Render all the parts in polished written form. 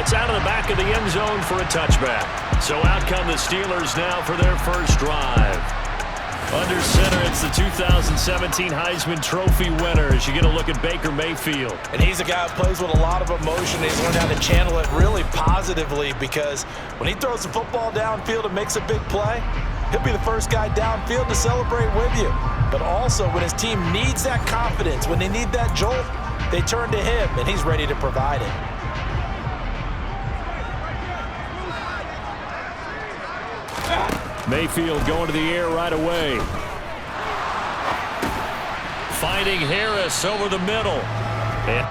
It's out of the back of the end zone for a touchback. So out come the Steelers now for their first drive. Under center, it's the 2017 Heisman Trophy winner as you get a look at Baker Mayfield. And he's a guy who plays with a lot of emotion. He's learned how to channel it really positively because when he throws the football downfield and makes a big play, he'll be the first guy downfield to celebrate with you. But also, when his team needs that confidence, when they need that jolt, they turn to him, and he's ready to provide it. Mayfield going to the air right away. Finding Harris over the middle. And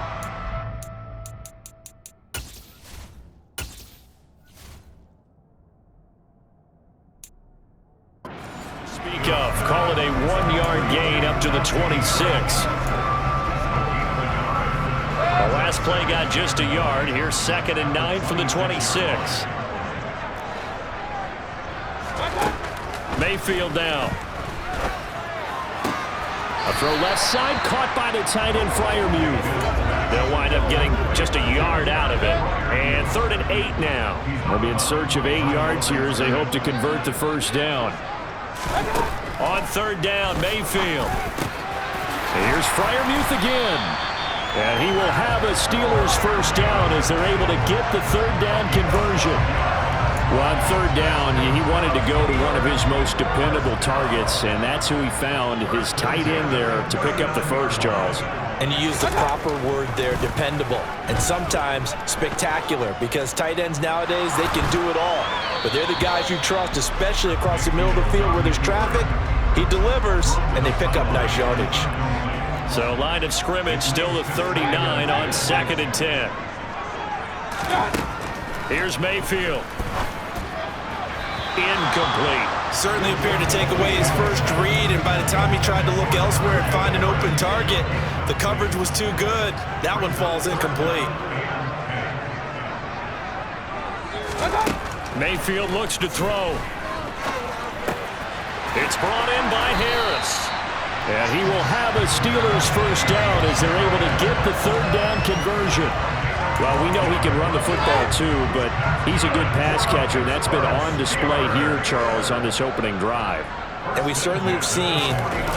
speak of, call it a 1-yard gain up to the 26. The last play got just a yard. Here's 2nd and 9 from the 26. Mayfield down. A throw left side, caught by the tight end Freiermuth. They'll wind up getting just a yard out of it. And 3rd and 8 now. They'll be in search of 8 yards here as they hope to convert the first down. On 3rd down, Mayfield. And here's Freiermuth again. And he will have a Steelers first down as they're able to get the 3rd down conversion. Well, on 3rd down, he wanted to go to one of his most dependable targets, and that's who he found, his tight end there, to pick up the first, Charles. And you use the proper word there, dependable, and sometimes spectacular, because tight ends nowadays, they can do it all. But they're the guys you trust, especially across the middle of the field where there's traffic. He delivers, and they pick up nice yardage. So line of scrimmage still the 39 on 2nd and 10. Here's Mayfield. Incomplete. Certainly appeared to take away his first read, and by the time he tried to look elsewhere and find an open target, the coverage was too good. That one falls incomplete. Mayfield looks to throw. It's brought in by Harris. And he will have a Steelers first down as they're able to get the 3rd down conversion. Well, we know he can run the football too, but he's a good pass catcher, and that's been on display here, Charles, on this opening drive. And we certainly have seen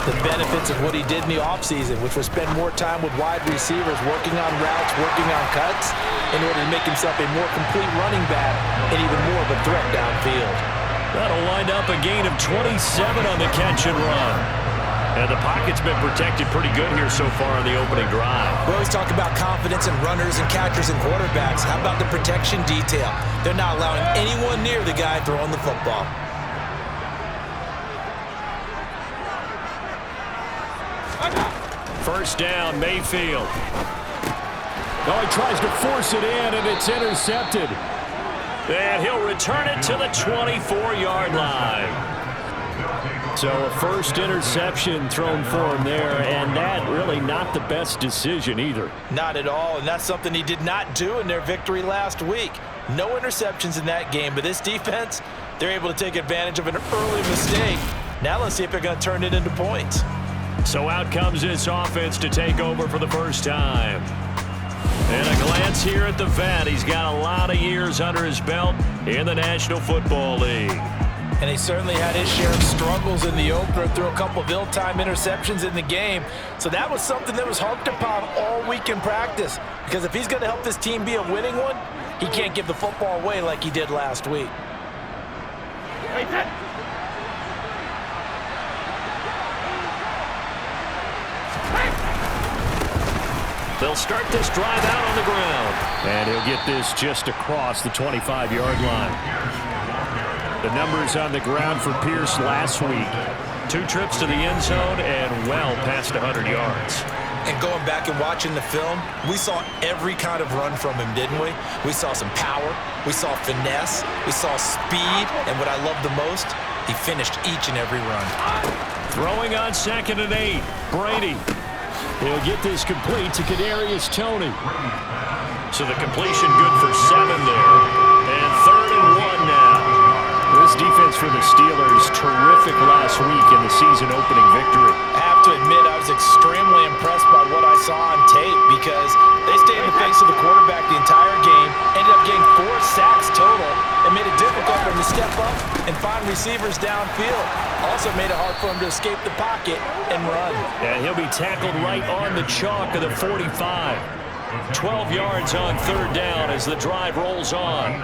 the benefits of what he did in the offseason, which was spend more time with wide receivers, working on routes, working on cuts, in order to make himself a more complete running back and even more of a threat downfield. That'll wind up a gain of 27 on the catch and run. And the pocket's been protected pretty good here so far on the opening drive. We always talk about confidence in runners and catchers and quarterbacks. How about the protection detail? They're not allowing anyone near the guy throwing the football. First down, Mayfield. Oh, he tries to force it in, and it's intercepted. And he'll return it to the 24-yard line. So a first interception thrown for him there, and that really not the best decision either. Not at all, and that's something he did not do in their victory last week. No interceptions in that game, but this defense, they're able to take advantage of an early mistake. Now let's see if they're going to turn it into points. So out comes this offense to take over for the first time. And a glance here at the vet. He's got a lot of years under his belt in the National Football League. And he certainly had his share of struggles in the opener, threw a couple of ill-timed interceptions in the game. So that was something that was harped upon all week in practice. Because if he's going to help this team be a winning one, he can't give the football away like he did last week. They'll start this drive out on the ground. And he'll get this just across the 25-yard line. The numbers on the ground for Pierce last week. 2 trips to the end zone and well past 100 yards. And going back and watching the film, we saw every kind of run from him, didn't we? We saw some power, we saw finesse, we saw speed, and what I love the most, he finished each and every run. Throwing on 2nd and 8, Brady. He'll get this complete to Kadarius Toney. So the completion good for 7 there. And 3rd and 1 now. This defense for the Steelers, terrific last week in the season-opening victory. I have to admit, I was extremely impressed by what I saw on tape because they stayed in the face of the quarterback the entire game, ended up getting receivers downfield. Also made it hard for him to escape the pocket and run. And he'll be tackled right on the chalk of the 45. 12 yards on third down as the drive rolls on.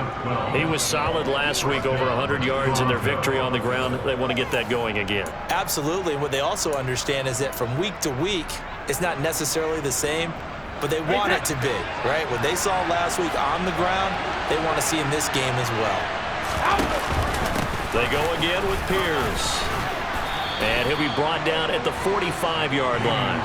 He was solid last week, over 100 yards in their victory on the ground. They want to get that going again. Absolutely. And what they also understand is that from week to week, it's not necessarily the same, but they want it to be, right? What they saw last week on the ground, they want to see in this game as well. They go again with Pierce. And he'll be brought down at the 45-yard line.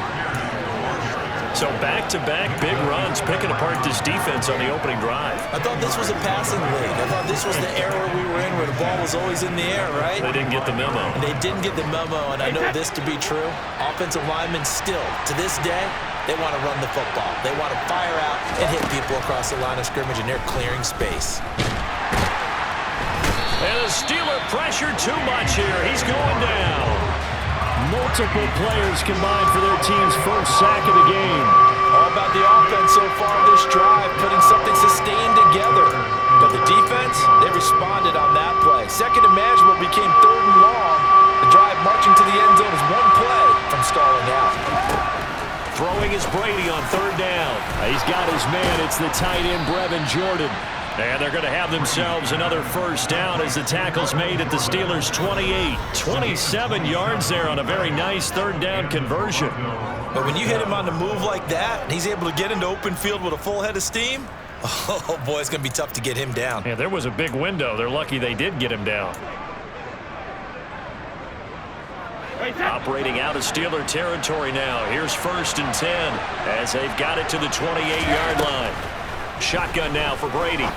So back-to-back big runs, picking apart this defense on the opening drive. I thought this was a passing league. I thought this was the era we were in where the ball was always in the air, right? They didn't get the memo. They didn't get the memo, and I know this to be true. Offensive linemen still, to this day, they want to run the football. They want to fire out and hit people across the line of scrimmage, and they're clearing space. And the Steeler pressure too much here. He's going down. Multiple players combined for their team's first sack of the game. All about the offense so far this drive, putting something sustained together. But the defense, they responded on that play. Second and manageable became third and long. The drive marching to the end zone is one play from stalling out. Throwing is Brady on third down. He's got his man. It's the tight end, Brevin Jordan. And they're going to have themselves another first down as the tackle's made at the Steelers' 28. 27 yards there on a very nice third down conversion. But when you hit him on the move like that, and he's able to get into open field with a full head of steam, oh boy, it's going to be tough to get him down. Yeah, there was a big window. They're lucky they did get him down. Operating out of Steeler territory now. Here's 1st and 10 as they've got it to the 28-yard line. Shotgun now for Brady.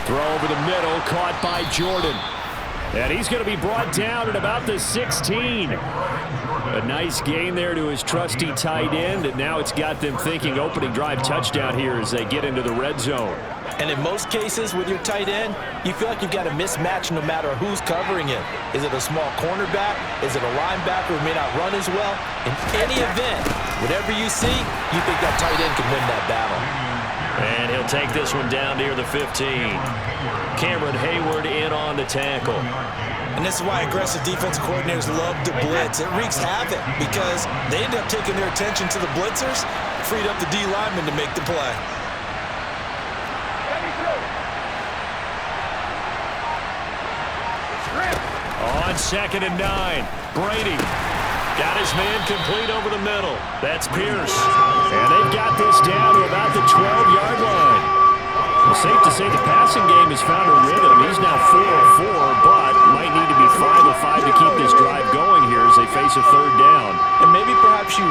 Throw over the middle, caught by Jordan. And he's going to be brought down at about the 16. A nice gain there to his trusty tight end, and now it's got them thinking opening drive touchdown here as they get into the red zone. And in most cases with your tight end, you feel like you've got a mismatch no matter who's covering it. Is it a small cornerback? Is it a linebacker who may not run as well? In any event, whatever you see, you think that tight end can win that battle. And he'll take this one down near the 15. Cameron Hayward in on the tackle. And this is why aggressive defensive coordinators love to blitz. It wreaks havoc because they end up taking their attention to the blitzers, freed up the D lineman to make the play. On 2nd and 9, Brady got his man complete over the middle. That's Pierce. And they've got this down to about the 12-yard line. It's safe to say the passing game has found a rhythm. He's now 4 of 4, but might need to be 5 of 5 to keep this drive going here as they face a third down. And maybe perhaps you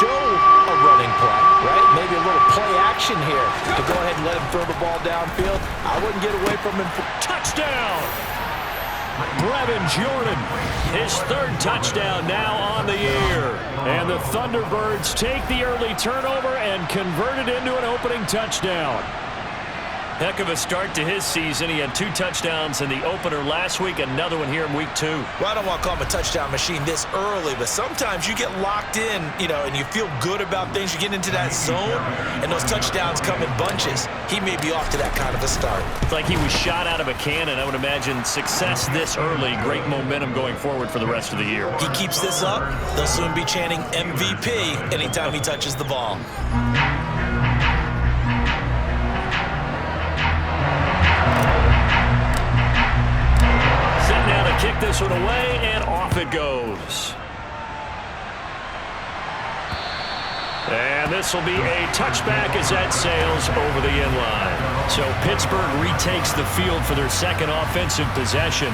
show a running play, right? Maybe a little play action here to go ahead and let him throw the ball downfield. I wouldn't get away from him. Touchdown! Brevin Jordan, his 3rd touchdown now on the year. And the Thunderbirds take the early turnover and convert it into an opening touchdown. Heck of a start to his season. He had 2 touchdowns in the opener last week, another one here in week 2. Well, I don't want to call him a touchdown machine this early, but sometimes you get locked in, and you feel good about things. You get into that zone, and those touchdowns come in bunches. He may be off to that kind of a start. It's like he was shot out of a cannon. I would imagine success this early, great momentum going forward for the rest of the year. He keeps this up, they'll soon be chanting MVP anytime he touches the ball. Kick this one away, and off it goes. And this will be a touchback as that sails over the end line. So Pittsburgh retakes the field for their 2nd offensive possession.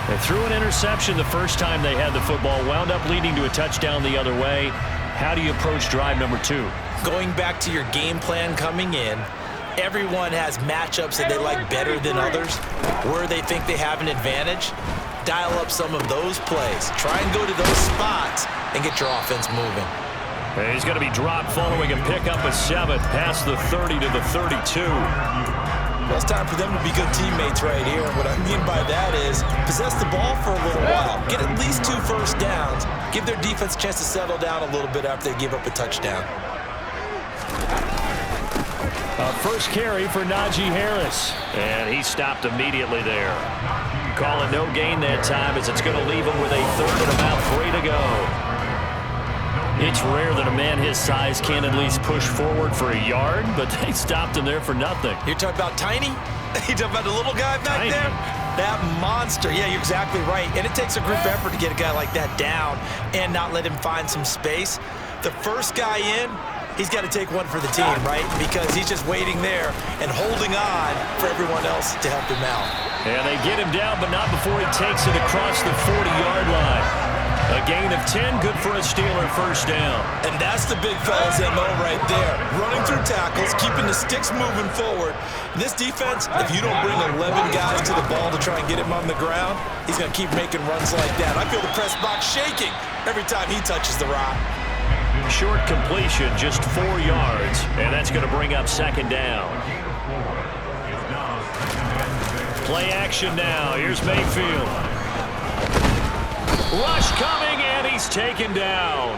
They threw an interception the first time they had the football, wound up leading to a touchdown the other way. How do you approach drive number 2? Going back to your game plan coming in, everyone has matchups that they like better than others, where they think they have an advantage. Dial up some of those plays. Try and go to those spots and get your offense moving. And he's going to be dropped following a pickup of 7 past the 30 to the 32. Well, it's time for them to be good teammates right here. What I mean by that is possess the ball for a little while. Get at least 2 first downs. Give their defense a chance to settle down a little bit after they give up a touchdown. First carry for Najee Harris. And he stopped immediately there. Calling no gain that time as it's going to leave him with a third and about 3 to go. It's rare that a man his size can at least push forward for a yard, but they stopped him there for nothing. You're talking about tiny? You're talking about the little guy back Tiny. there? That monster. Yeah, you're exactly right. And it takes a group effort to get a guy like that down and not let him find some space. The first guy in, he's got to take one for the team, right? Because he's just waiting there and holding on for everyone else to help him out. And they get him down, but not before he takes it across the 40-yard line. A gain of 10, good for a Steeler first down. And that's the big fella's MO right there. Running through tackles, keeping the sticks moving forward. This defense, if you don't bring 11 guys to the ball to try and get him on the ground, he's going to keep making runs like that. I feel the press box shaking every time he touches the rock. Short completion, just 4 yards, and that's going to bring up second down. Play action now. Here's Mayfield. Rush coming, and he's taken down.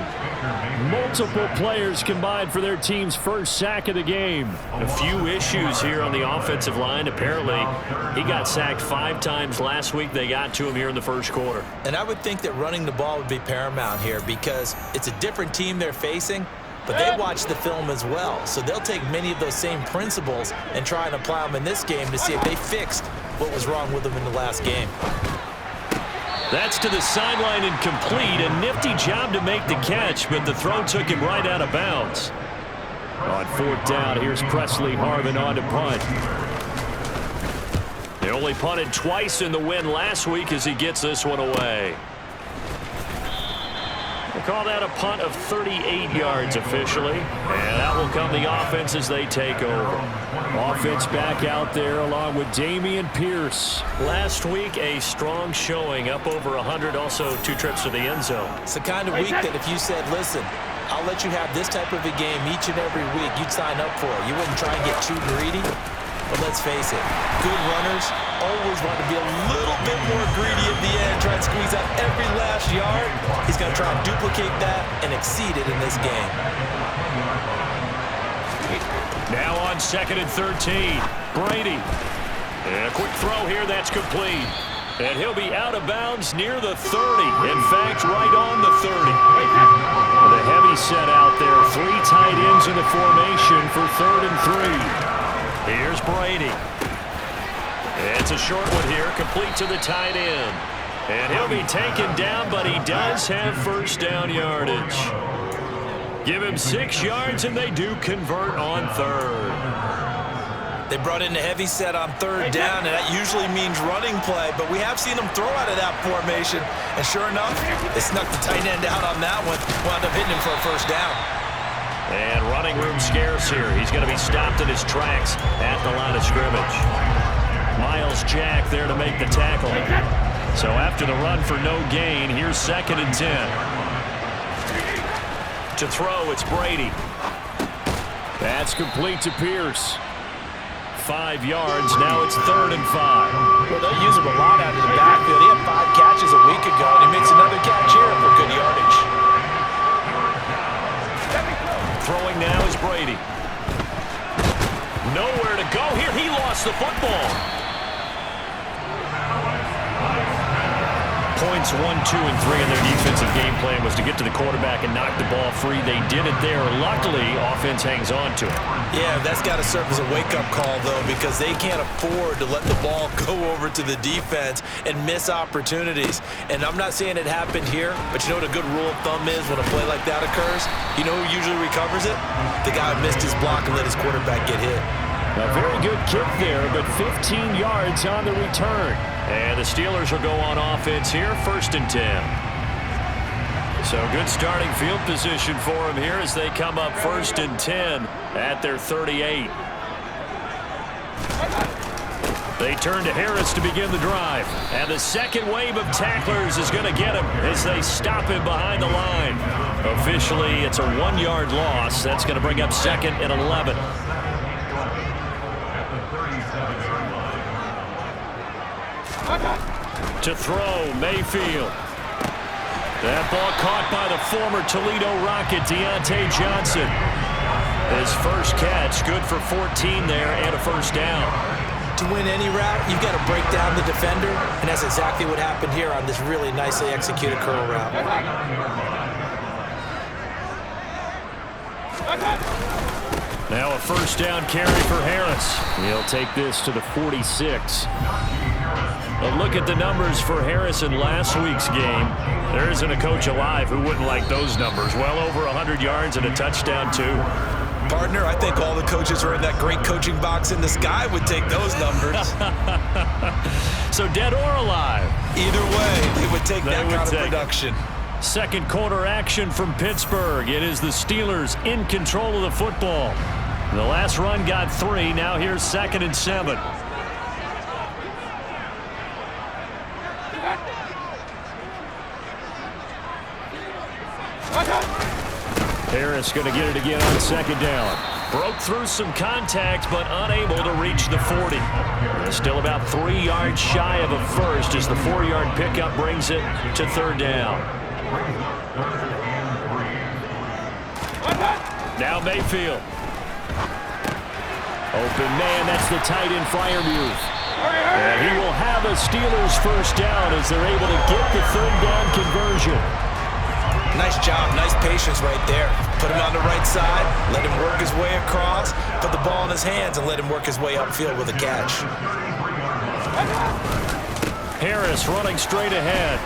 Multiple players combined for their team's first sack of the game. A few issues here on the offensive line. Apparently, he got sacked 5 times last week. They got to him here in the first quarter. And I would think that running the ball would be paramount here because it's a different team they're facing, but they watch the film as well. So they'll take many of those same principles and try and apply them in this game to see if they fixed what was wrong with them in the last game. That's to the sideline and complete. A nifty job to make the catch, but the throw took him right out of bounds. On 4th down, here's Presley Harvin on to punt. They only punted twice in the win last week as he gets this one away. We'll call that a punt of 38 yards officially. And that will come the offense as they take over. Offense back out there along with Dameon Pierce. Last week, a strong showing, up over 100, also 2 trips to the end zone. It's the kind of week that if you said, listen, I'll let you have this type of a game each and every week, you'd sign up for it. You wouldn't try and get too greedy. But let's face it, good runners always want to be a little bit more greedy at the end, try and squeeze out every last yard. He's going to try and duplicate that and exceed it in this game. Now on 2nd and 13, Brady. And a quick throw here, that's complete. And he'll be out of bounds near the 30. In fact, right on the 30. The heavy set out there, 3 tight ends in the formation for 3rd and 3. Here's Brady. It's a short one here, complete to the tight end. And he'll be taken down, but he does have first down yardage. Give him 6 yards, and they do convert on 3rd. They brought in the heavy set on 3rd down, and that usually means running play, but we have seen them throw out of that formation. And sure enough, they snuck the tight end out on that one, wound up hitting him for a first down. And running room scarce here. He's going to be stopped in his tracks at the line of scrimmage. Miles Jack there to make the tackle. So after the run for no gain, here's 2nd and 10. To throw, it's Brady. That's complete to Pierce. 5 yards, now it's 3rd and 5. Well, they'll use him a lot out of the backfield. He had 5 catches a week ago, and he makes another catch here for good yardage. Throwing now is Brady. Nowhere to go here. He lost the football. Points 1, 2, and 3 in their defensive game plan was to get to the quarterback and knock the ball free. They did it there. Luckily, offense hangs on to it. Yeah, that's got to serve as a wake-up call, though, because they can't afford to let the ball go over to the defense and miss opportunities. And I'm not saying it happened here, but you know what a good rule of thumb is when a play like that occurs? You know who usually recovers it? The guy who missed his block and let his quarterback get hit. A very good kick there, but 15 yards on the return. And the Steelers will go on offense here, 1st and 10. So good starting field position for them here as they come up 1st and 10 at their 38. They turn to Harris to begin the drive. And the second wave of tacklers is going to get him as they stop him behind the line. Officially, it's a 1-yard loss. That's going to bring up 2nd and 11. To throw, Mayfield. That ball caught by the former Toledo Rocket, Deontay Johnson. His first catch, good for 14 there and a first down. To win any route, you've got to break down the defender, and that's exactly what happened here on this really nicely executed curl route. Now a first down carry for Harris. He'll take this to the 46. A look at the numbers for Harris in last week's game. There isn't a coach alive who wouldn't like those numbers. Well over 100 yards and a touchdown, too. Partner, I think all the coaches are in that great coaching box in the sky would take those numbers. So dead or alive? Either way, they would take that kind of production. Second quarter action from Pittsburgh. It is the Steelers in control of the football. The last run got 3. Now here's 2nd and 7. Harris going to get it again on 2nd down. Broke through some contact, but unable to reach the 40. Still about 3 yards shy of a first as the 4-yard pickup brings it to 3rd down. Now Mayfield. Open man, that's the tight end Freiermuth. And he will have a Steelers first down as they're able to get the 3rd down conversion. Nice job, nice patience right there. Put him on the right side, let him work his way across, put the ball in his hands, and let him work his way upfield with a catch. Harris running straight ahead.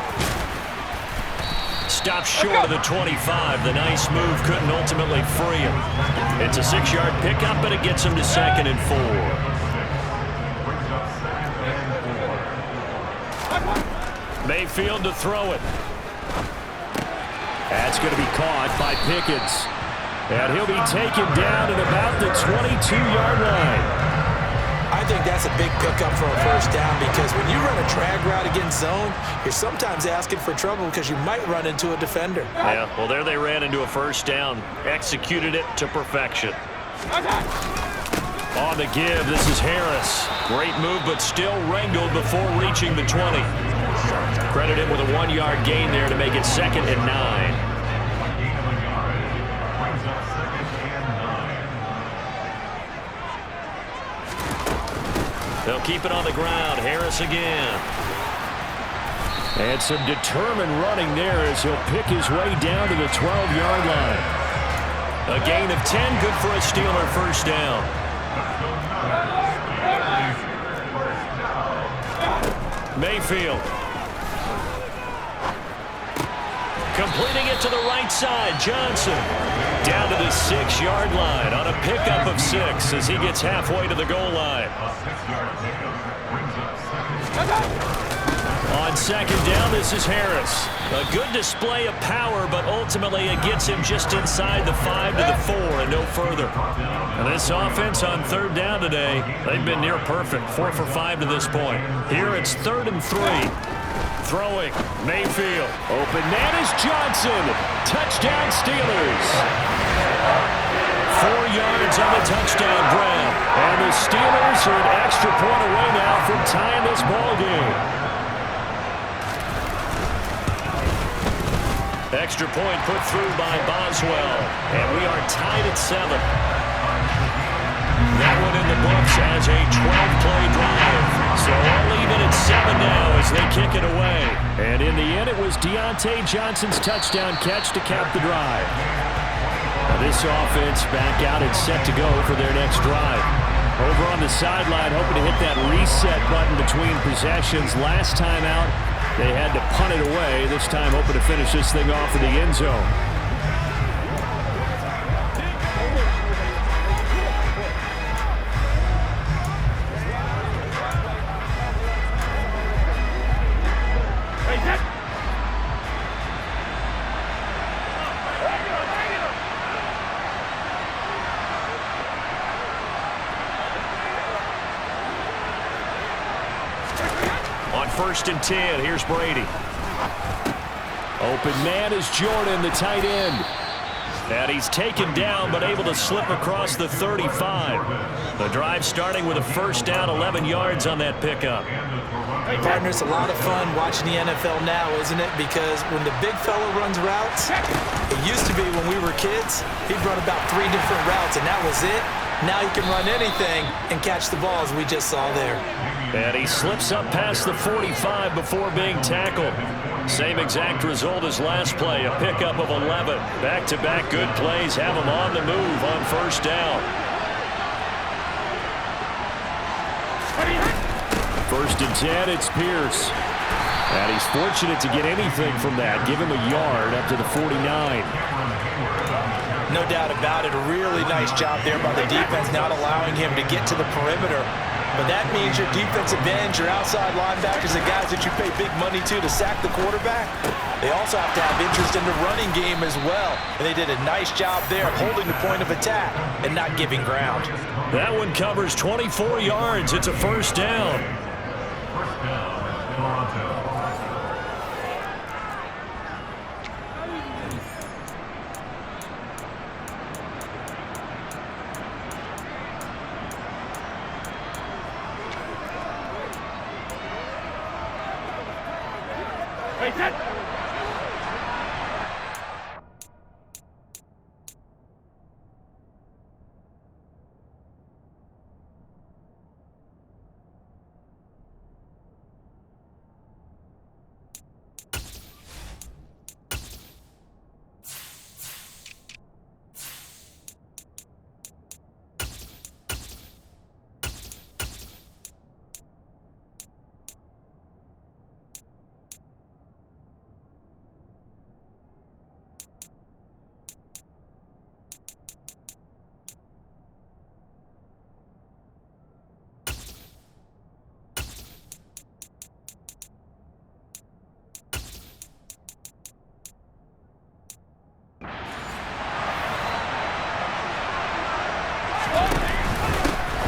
Stopped short of the 25. The nice move couldn't ultimately free him. It's a 6-yard pickup, but it gets him to 2nd and 4. Mayfield to throw it. That's going to be caught by Pickens. And he'll be taken down at about the 22-yard line. I think that's a big pickup for a first down because when you run a drag route against zone, you're sometimes asking for trouble because you might run into a defender. Yeah, well, there they ran into a first down. Executed it to perfection. On the give, this is Harris. Great move, but still wrangled before reaching the 20. Credit him with a 1-yard gain there to make it 2nd and 9. They'll keep it on the ground. Harris again. And some determined running there as he'll pick his way down to the 12-yard line. A gain of 10, good for a Steeler first down. Mayfield. Completing it to the right side, Johnson. Down to the 6-yard line on a pickup of 6 as he gets halfway to the goal line. On 2nd down, this is Harris. A good display of power, but ultimately it gets him just inside the 5 to the 4 and no further. And this offense on 3rd down today, they've been near perfect, 4 for 5 to this point. Here it's 3rd and 3. Throwing, Mayfield. Open man is Johnson. Touchdown Steelers. 4 yards on the touchdown grab. And the Steelers are an extra point away now from tying this ball game. Extra point put through by Boswell. And we are tied at 7. That one in the books as a 12-play drive. So all even at 7 now as they kick it away. And in the end, it was Deontay Johnson's touchdown catch to cap the drive. Now this offense back out and set to go for their next drive. Over on the sideline, hoping to hit that reset button between possessions. Last time out, they had to punt it away. This time, hoping to finish this thing off in the end zone. On 1st and 10, here's Brady. Open man is Jordan, the tight end. And he's taken down, but able to slip across the 35. The drive starting with a first down, 11 yards on that pickup. Partner, it's a lot of fun watching the NFL now, isn't it? Because when the big fella runs routes, it used to be when we were kids, he'd run about 3 different routes, and that was it. Now he can run anything and catch the ball, as we just saw there. And he slips up past the 45 before being tackled. Same exact result as last play, a pickup of 11. Back-to-back good plays have him on the move on first down. First and 10, it's Pierce. And he's fortunate to get anything from that. Give him a yard up to the 49. No doubt about it. A really nice job there by the defense, not allowing him to get to the perimeter. But that means your defensive ends, your outside linebackers, the guys that you pay big money to sack the quarterback, they also have to have interest in the running game as well. And they did a nice job there holding the point of attack and not giving ground. That one covers 24 yards. It's a first down.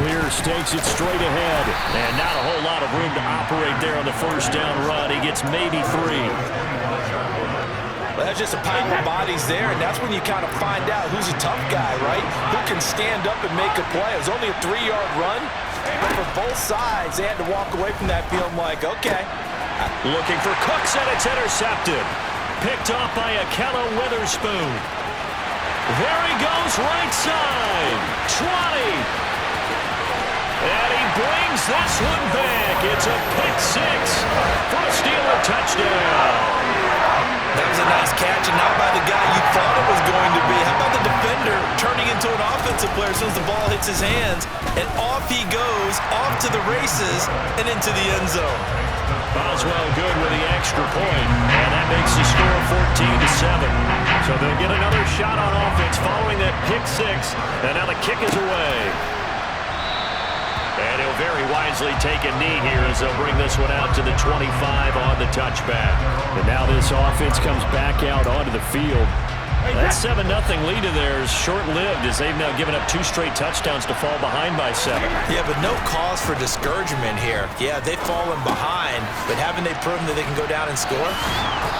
Pierce takes it straight ahead, and not a whole lot of room to operate there on the first down run. He gets maybe 3. Well, that's just a pile of bodies there, and that's when you kind of find out who's a tough guy, right? Who can stand up and make a play. It was only a 3-yard run, but for both sides, they had to walk away from that field like, okay. Looking for Cooks, and it's intercepted. Picked off by Akella Witherspoon. There he goes, right side. 20. And he brings this one back. It's a pick-6 for a Steeler touchdown. That was a nice catch, and not by the guy you thought it was going to be. How about the defender turning into an offensive player as soon as the ball hits his hands, and off he goes, off to the races, and into the end zone. Boswell good with the extra point, and that makes the score 14-7. So they'll get another shot on offense following that pick-6, and now the kick is away. And he'll very wisely take a knee here as they'll bring this one out to the 25 on the touchback. And now this offense comes back out onto the field. That 7-0 lead of theirs short-lived as they've now given up 2 straight touchdowns to fall behind by 7. Yeah, but no cause for discouragement here. Yeah, they've fallen behind, but haven't they proven that they can go down and score?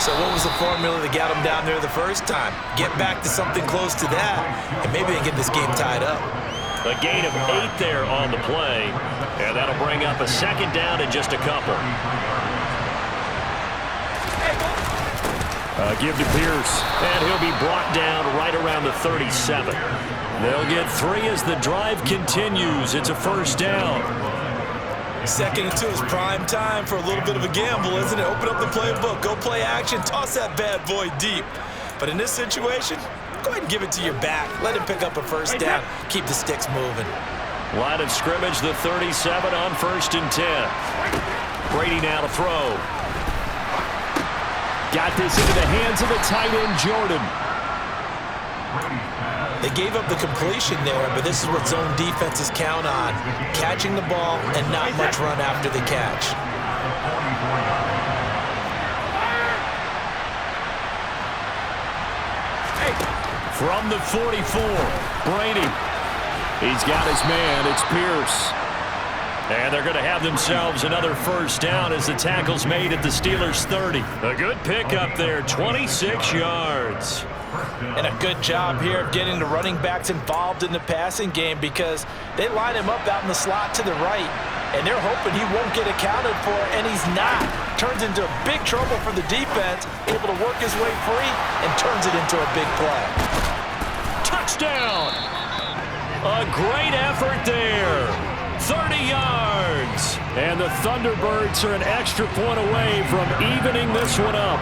So what was the formula that got them down there the first time? Get back to something close to that, and maybe they can get this game tied up. A gain of 8 there on the play, and that'll bring up a second down in just a couple. Give to Pierce, and he'll be brought down right around the 37. They'll get 3 as the drive continues. It's a first down. 2nd and 2 is prime time for a little bit of a gamble, isn't it? Open up the playbook, go play action, toss that bad boy deep. But in this situation, go ahead and give it to your back. Let him pick up a first down. Keep the sticks moving. Line of scrimmage, the 37 on 1st and 10. Brady now to throw. Got this into the hands of the tight end, Jordan. They gave up the completion there, but this is what zone defenses count on. Catching the ball and not much run after the catch. From the 44, Brady. He's got his man. It's Pierce. And they're going to have themselves another first down as the tackle's made at the Steelers' 30. A good pickup there, 26 yards. And a good job here of getting the running backs involved in the passing game because they line him up out in the slot to the right, and they're hoping he won't get accounted for, and he's not. Turns into big trouble for the defense, able to work his way free, and turns it into a big play. Touchdown! A great effort there. 30 yards. And the Thunderbirds are an extra point away from evening this one up.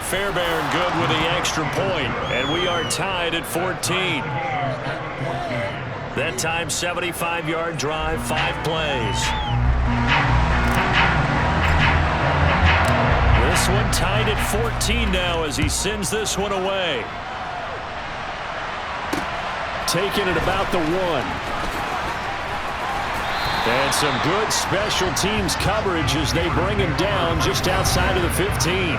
Fairbairn good with the extra point, and we are tied at 14. That time, 75-yard drive, 5 plays. This one tied at 14 now as he sends this one away. Taking it about the 1. And some good special teams coverage as they bring him down just outside of the 15.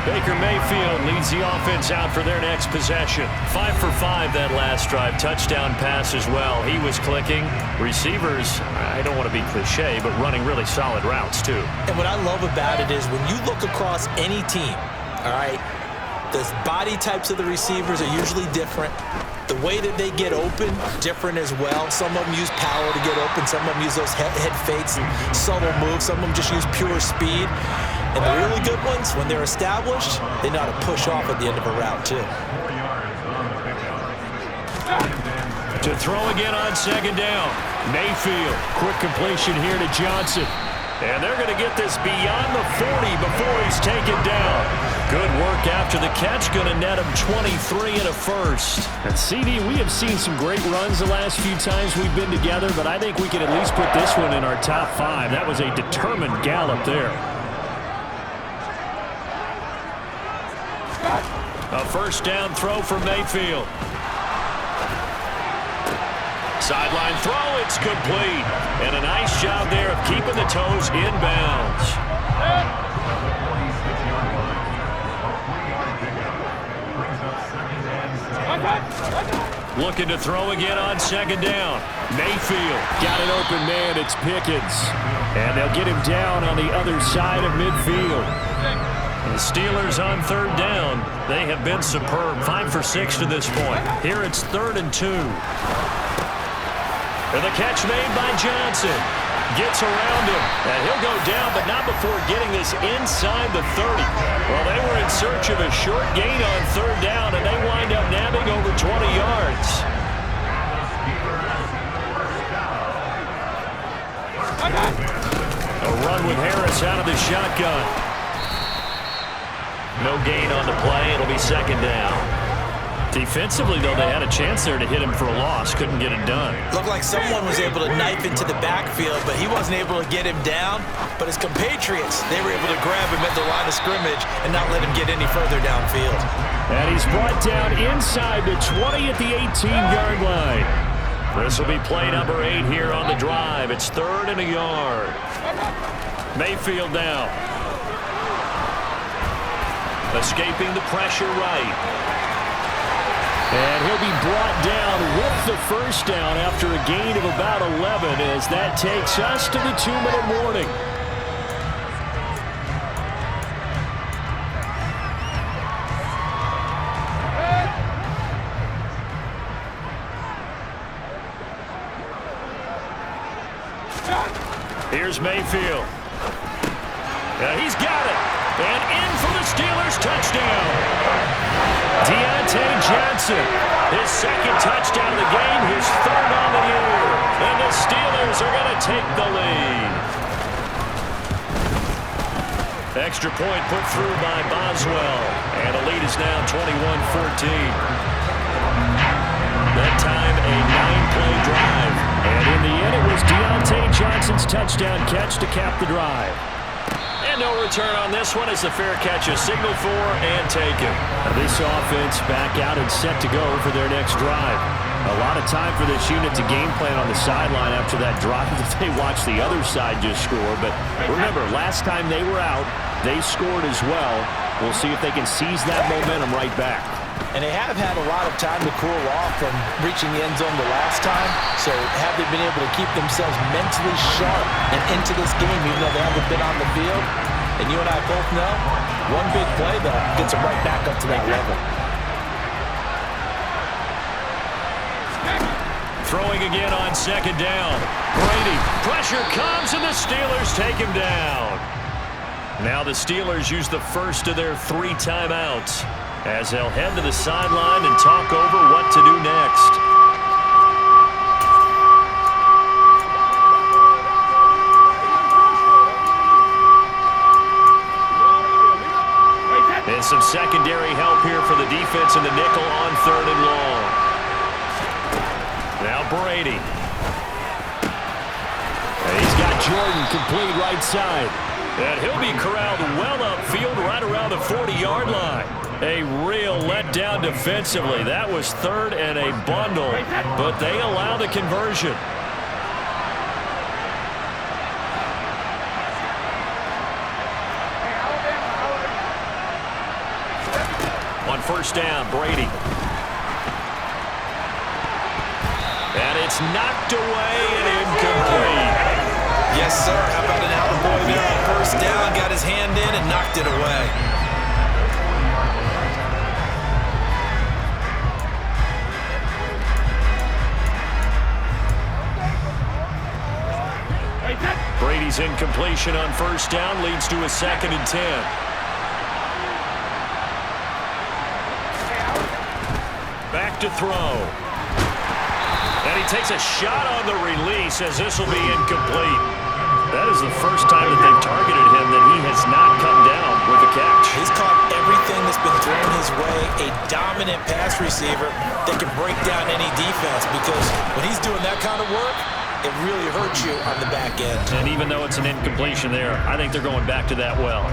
Baker Mayfield leads the offense out for their next possession. 5 for 5 that last drive. Touchdown pass as well. He was clicking. Receivers, I don't want to be cliche, but running really solid routes too. And what I love about it is when you look across any team, all right, the body types of the receivers are usually different. The way that they get open, different as well. Some of them use power to get open. Some of them use those head fakes and subtle moves. Some of them just use pure speed. And the really good ones, when they're established, they know how to push off at the end of a route, too. To throw again on second down. Mayfield, quick completion here to Johnson. And they're going to get this beyond the 40 before he's taken down. Good work after the catch, going to net him 23 and a first. And CD, we have seen some great runs the last few times we've been together, but I think we can at least put this one in our top 5. That was a determined gallop there. A first down throw for Mayfield. Sideline throw, it's complete. And a nice job there of keeping the toes in bounds. Looking to throw again on second down. Mayfield got an open man, it's Pickens. And they'll get him down on the other side of midfield. The Steelers on third down. They have been superb. 5 for 6 to this point. Here it's 3rd and 2. And the catch made by Johnson. Gets around him. And he'll go down, but not before getting this inside the 30. Well, they were in search of a short gain on third down, and they wind up nabbing over 20 yards. A run with Harris out of the shotgun. No gain on the play. It'll be second down. Defensively, though, they had a chance there to hit him for a loss. Couldn't get it done. Looked like someone was able to knife into the backfield, but he wasn't able to get him down. But his compatriots, they were able to grab him at the line of scrimmage and not let him get any further downfield. And he's brought down inside the 20 at the 18-yard line. This will be play number 8 here on the drive. It's 3rd and a yard. Mayfield now. Escaping the pressure right. And he'll be brought down with the first down after a gain of about 11 as that takes us to the 2-minute warning. Here's Mayfield. He's got it. And in for the Steelers touchdown. Deontay Johnson, his second touchdown of the game, his 3rd on the year. And the Steelers are going to take the lead. Extra point put through by Boswell. And the lead is now 21-14. That time a 9-play drive. And in the end, it was Deontay Johnson's touchdown catch to cap the drive. And no return on this one as the fair catch is signaled for and taken. Now this offense back out and set to go for their next drive. A lot of time for this unit to game plan on the sideline after that drive that they watched the other side just score. But remember, last time they were out, they scored as well. We'll see if they can seize that momentum right back. And they have had a lot of time to cool off from reaching the end zone the last time. So have they been able to keep themselves mentally sharp and into this game, even though they haven't been on the field? And you and I both know, one big play, though, gets them right back up to that level. Throwing again on second down. Brady, pressure comes, and the Steelers take him down. Now the Steelers use the first of their 3 timeouts as they'll head to the sideline and talk over what to do next. And some secondary help here for the defense in the nickel on 3rd and long. Now Brady. And he's got Jordan complete right side. And he'll be corralled well upfield right around the 40-yard line. A real letdown defensively. That was 3rd and a bundle, but they allow the conversion. On 1st down, Brady. And it's knocked away and incomplete. Yes, sir. How about an attaboy there on 1st down? Got his hand in and knocked it away. Brady's incompletion on 1st down leads to a 2nd and 10. Back to throw. And he takes a shot on the release as this will be incomplete. That is the first time that they've targeted him that he has not come down with a catch. He's caught everything that's been thrown his way. A dominant pass receiver that can break down any defense, because when he's doing that kind of work, it really hurts you on the back end. And even though it's an incompletion there, I think they're going back to that well.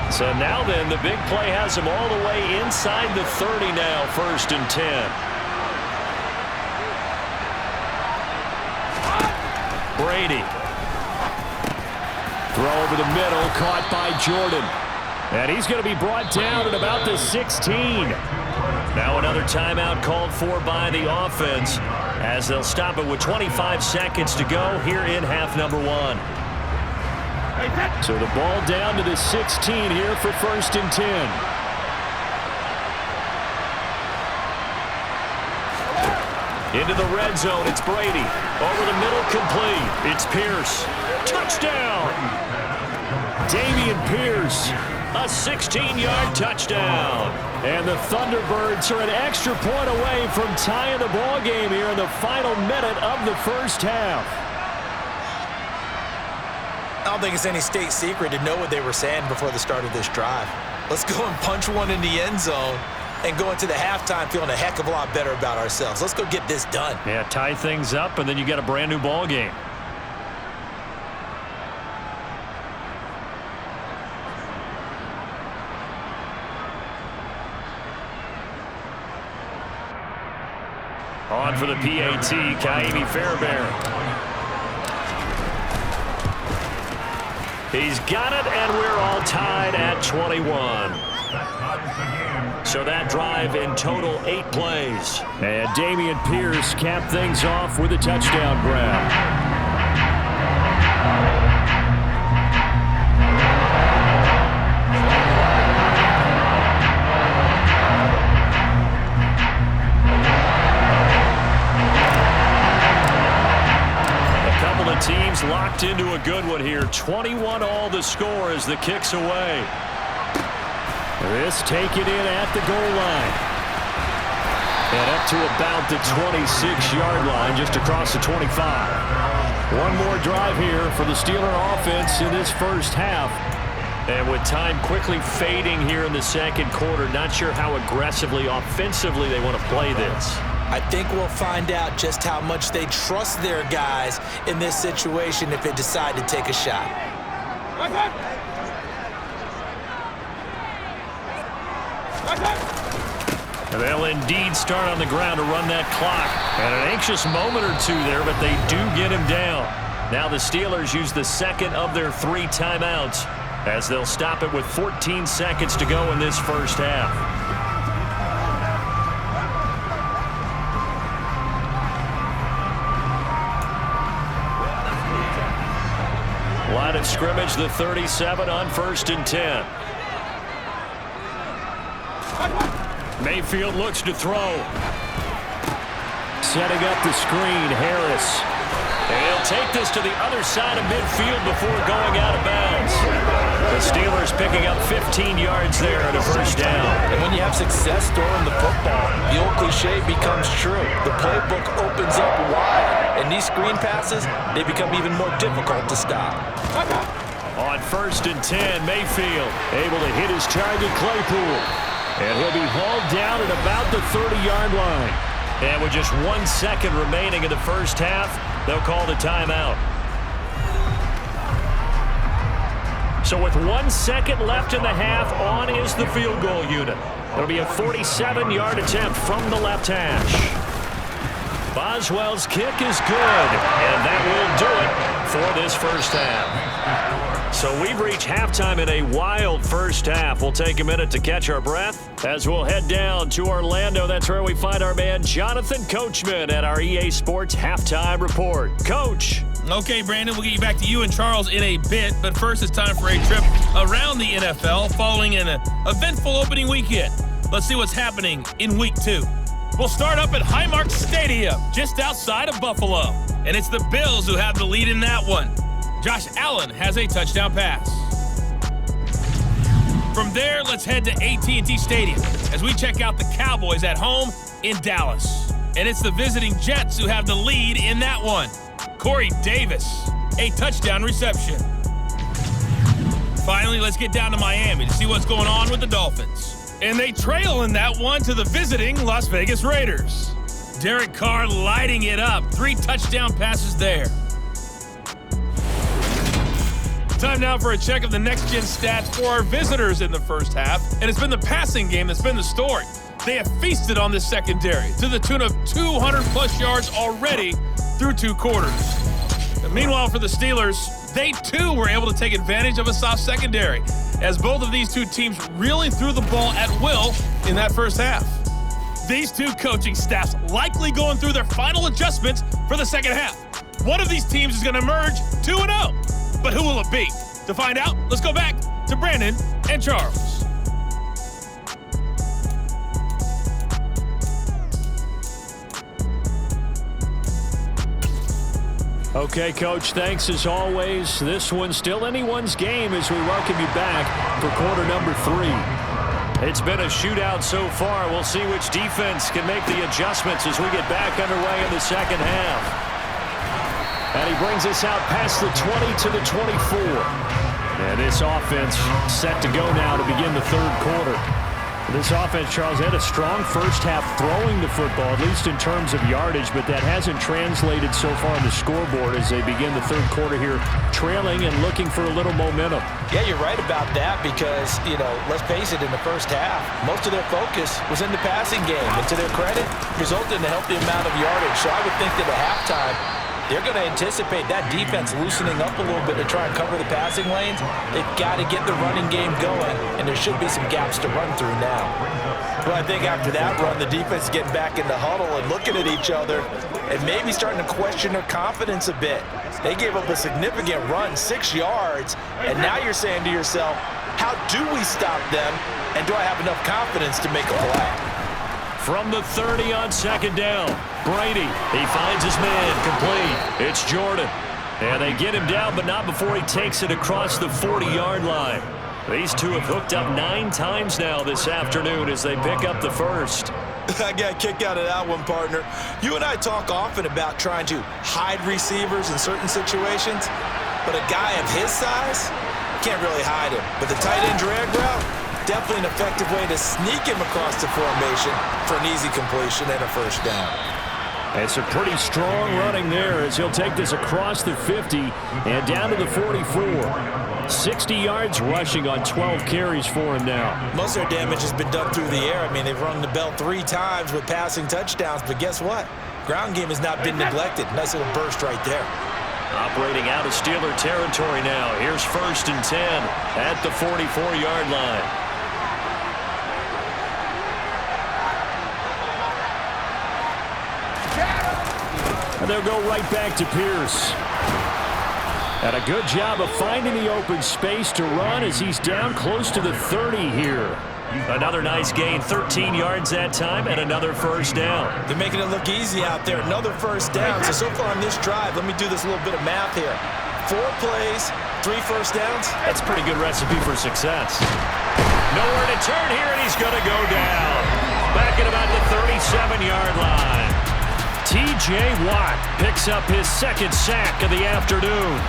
So now then, the big play has him all the way inside the 30 now, 1st and 10. Brady. Throw over the middle, caught by Jordan. And he's going to be brought down at about the 16. Now another timeout called for by the offense as they'll stop it with 25 seconds to go here in half number 1. So the ball down to the 16 here for 1st and 10. Into the red zone, it's Brady. Over the middle, complete. It's Pierce. Touchdown! Dameon Pierce, a 16-yard touchdown. And the Thunderbirds are an extra point away from tying the ball game here in the final minute of the 1st half. I don't think it's any state secret to know what they were saying before the start of this drive. Let's go and punch one in the end zone and go into the halftime feeling a heck of a lot better about ourselves. Let's go get this done. Yeah, tie things up, and then you get a brand new ball game. On for the PAT, Kaimi Fairbairn. He's got it, and we're all tied at 21. So that drive in total 8 plays. And Dameon Pierce capped things off with a touchdown grab. Teams locked into a good one here. 21 all the score as the kick's away. This taken in at the goal line. And up to about the 26-yard line, just across the 25. One more drive here for the Steeler offense in this 1st half. And with time quickly fading here in the 2nd quarter, not sure how aggressively, offensively they want to play this. I think we'll find out just how much they trust their guys in this situation if they decide to take a shot. And they'll indeed start on the ground to run that clock. And an anxious moment or two there, but they do get him down. Now the Steelers use the second of their 3 timeouts as they'll stop it with 14 seconds to go in this first half. Line of scrimmage, the 37 on 1st and 10. Mayfield looks to throw. Setting up the screen, Harris. And he'll take this to the other side of midfield before going out of bounds. The Steelers picking up 15 yards there at a first down. And when you have success throwing the football, the old cliche becomes true. The playbook opens up wide, and these screen passes, they become even more difficult to stop. On 1st and 10, Mayfield able to hit his target, Claypool. And he'll be hauled down at about the 30-yard line. And with just 1 second remaining in the first half, they'll call the timeout. So with 1 second left in the half, on is the field goal unit. It'll be a 47-yard attempt from the left hash. Boswell's kick is good, and that will do it for this first half. So we've reached halftime in a wild first half. We'll take a minute to catch our breath as we'll head down to Orlando. That's where we find our man Jonathan Coachman at our EA Sports Halftime Report. Coach. Okay, Brandon, we'll get you back to you and Charles in a bit, but first it's time for a trip around the NFL following an eventful opening weekend. Let's see what's happening in Week 2. We'll start up at Highmark Stadium, just outside of Buffalo, and it's the Bills who have the lead in that one. Josh Allen has a touchdown pass. From there, let's head to AT&T Stadium as we check out the Cowboys at home in Dallas. And it's the visiting Jets who have the lead in that one. Corey Davis, a touchdown reception. Finally, let's get down to Miami to see what's going on with the Dolphins. And they trail in that one to the visiting Las Vegas Raiders. Derek Carr lighting it up. 3 touchdown passes there. Time now for a check of the next-gen stats for our visitors in the first half. And it's been the passing game that's been the story. They have feasted on this secondary to the tune of 200-plus yards already through 2 quarters. And meanwhile, for the Steelers, they too were able to take advantage of a soft secondary, as both of these 2 teams really threw the ball at will in that first half. These 2 coaching staffs likely going through their final adjustments for the second half. One of these teams is going to emerge 2-0. But who will it be? To find out, let's go back to Brandon and Charles. Okay, Coach, thanks as always. This one's still anyone's game as we welcome you back for quarter number 3. It's been a shootout so far. We'll see which defense can make the adjustments as we get back underway in the second half. And he brings us out past the 20 to the 24. And this offense set to go now to begin the third quarter. This offense, Charles, had a strong first half throwing the football, at least in terms of yardage, but that hasn't translated so far on the scoreboard as they begin the third quarter here, trailing and looking for a little momentum. Yeah, you're right about that because, let's face it, in the first half, most of their focus was in the passing game. And to their credit, resulted in a healthy amount of yardage. So I would think that at halftime, they're going to anticipate that defense loosening up a little bit to try and cover the passing lanes. They've got to get the running game going, and there should be some gaps to run through now. Well, I think after that run, the defense is getting back in the huddle and looking at each other and maybe starting to question their confidence a bit. They gave up a significant run, 6 yards, and now you're saying to yourself, how do we stop them, and do I have enough confidence to make a play? From the 30 on second down, Brady, he finds his man, complete. It's Jordan. And they get him down, but not before he takes it across the 40-yard line. These 2 have hooked up 9 times now this afternoon as they pick up the first. I got a kick out of that one, partner. You and I talk often about trying to hide receivers in certain situations, but a guy of his size can't really hide him. But the tight end drag route, definitely an effective way to sneak him across the formation for an easy completion and a first down. And some pretty strong running there as he'll take this across the 50 and down to the 44. 60 yards rushing on 12 carries for him now. Most of their damage has been done through the air. I mean, they've rung the bell 3 times with passing touchdowns, but guess what? Ground game has not been neglected. Nice little burst right there. Operating out of Steeler territory now. Here's 1st and 10 at the 44-yard line. And they'll go right back to Pierce. And a good job of finding the open space to run as he's down close to the 30 here. Another nice gain, 13 yards that time, and another 1st down. They're making it look easy out there. Another 1st down. So far on this drive, let me do this little bit of math here. 4 plays, 3 1st downs. That's a pretty good recipe for success. Nowhere to turn here, and he's going to go down. Back at about the 37-yard line. T.J. Watt picks up his 2nd sack of the afternoon.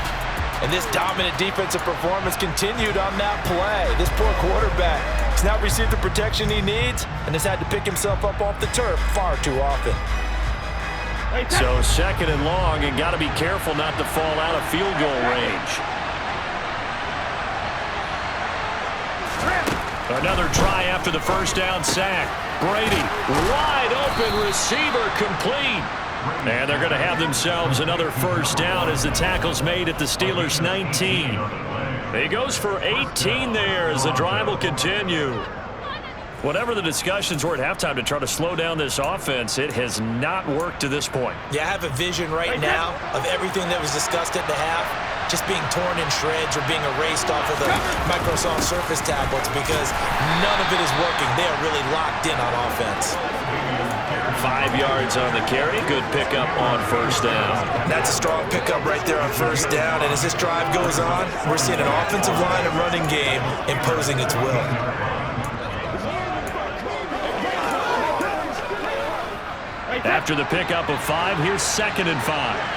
And this dominant defensive performance continued on that play. This poor quarterback has now received the protection he needs and has had to pick himself up off the turf far too often. So 2nd and long, and got to be careful not to fall out of field goal range. Another try after the 1st down sack. Brady, wide open receiver, complete. And they're going to have themselves another 1st down as the tackle's made at the Steelers' 19. He goes for 18 there as the drive will continue. Whatever the discussions were at halftime to try to slow down this offense, it has not worked to this point. Yeah, I have a vision right now of everything that was discussed at the half just being torn in shreds or being erased off of the Microsoft Surface tablets because none of it is working. They are really locked in on offense. 5 yards on the carry. Good pickup on 1st down. That's a strong pickup right there on 1st down. And as this drive goes on, we're seeing an offensive line and running game imposing its will. After the pickup of 5, here's 2nd and 5.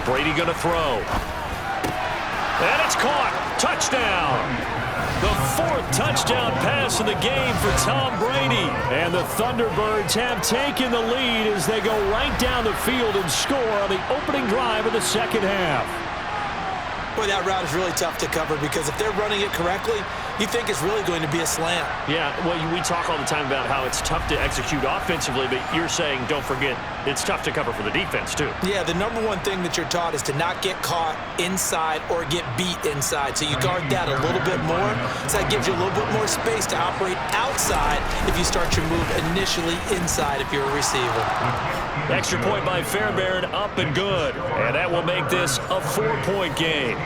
Brady going to throw. And it's caught. Touchdown. The 4th touchdown pass of the game for Tom Brady. And the Thunderbirds have taken the lead as they go right down the field and score on the opening drive of the 2nd half. Boy, that route is really tough to cover because if they're running it correctly, you think it's really going to be a slant. Yeah, well, we talk all the time about how it's tough to execute offensively, but you're saying, don't forget, it's tough to cover for the defense, too. Yeah, the number one thing that you're taught is to not get caught inside or get beat inside. So you guard that a little bit more. So that gives you a little bit more space to operate outside if you start your move initially inside if you're a receiver. Extra point by Fairbairn, up and good. And that will make this a 4-point game.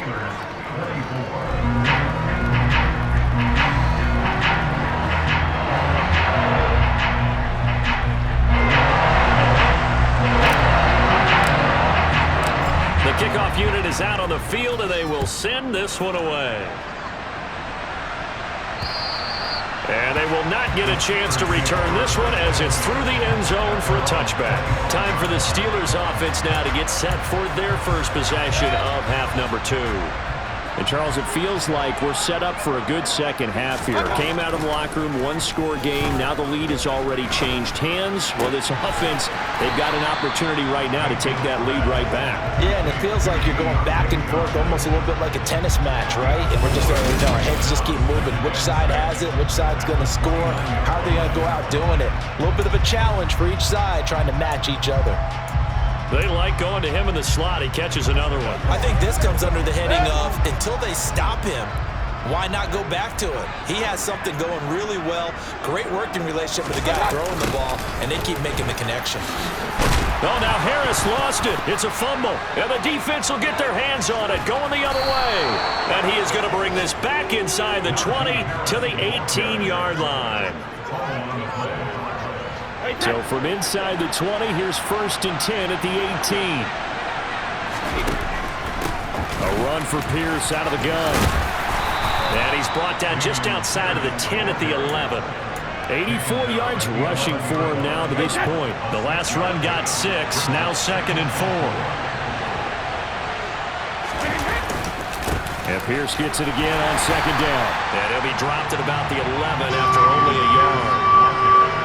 The kickoff unit is out on the field, and they will send this one away. And they will not get a chance to return this one as it's through the end zone for a touchback. Time for the Steelers offense now to get set for their first possession of half number 2. And, Charles, it feels like we're set up for a good 2nd half here. Came out of the locker room, 1-score game. Now the lead has already changed hands. Well, this offense, they've got an opportunity right now to take that lead right back. Yeah, and it feels like you're going back and forth almost a little bit like a tennis match, right? And we're just our heads just keep moving. Which side has it? Which side's going to score? How are they going to go out doing it? A little bit of a challenge for each side trying to match each other. They like going to him in the slot. He catches another one. I think this comes under the heading of until they stop him, why not go back to it? He has something going really well. Great working relationship with the guy throwing the ball, and they keep making the connection. Oh, now Harris lost it. It's a fumble. And the defense will get their hands on it, going the other way. And he is going to bring this back inside the 20 to the 18-yard line. So from inside the 20, here's 1st and 10 at the 18. A run for Pierce out of the gun. And he's brought down just outside of the 10 at the 11. 84 yards rushing for him now to this point. The last run got 6, now 2nd and 4. And Pierce gets it again on second down. And he'll be dropped at about the 11 after only a yard.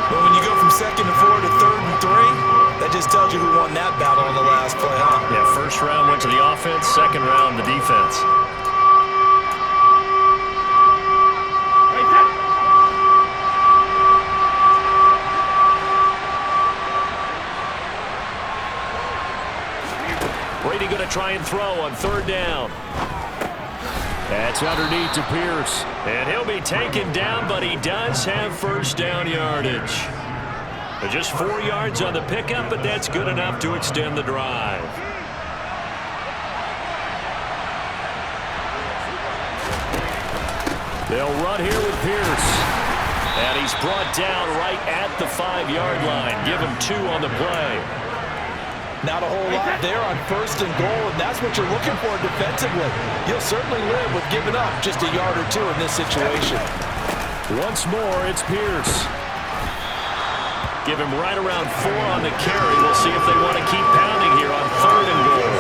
Well, when you go from 2nd and 4 to 3rd and 3, that just tells you who won that battle on the last play, huh? Yeah, first round went to the offense, second round the defense. Brady going to try and throw on 3rd down. That's underneath to Pierce. And he'll be taken down, but he does have first down yardage. Just 4 yards on the pickup, but that's good enough to extend the drive. They'll run here with Pierce. And he's brought down right at the 5-yard line. Give him 2 on the play. Not a whole lot there on 1st and goal, and that's what you're looking for defensively. You'll certainly live with giving up just a yard or 2 in this situation. Once more, it's Pierce. Give him right around 4 on the carry. We'll see if they want to keep pounding here on 3rd and goal.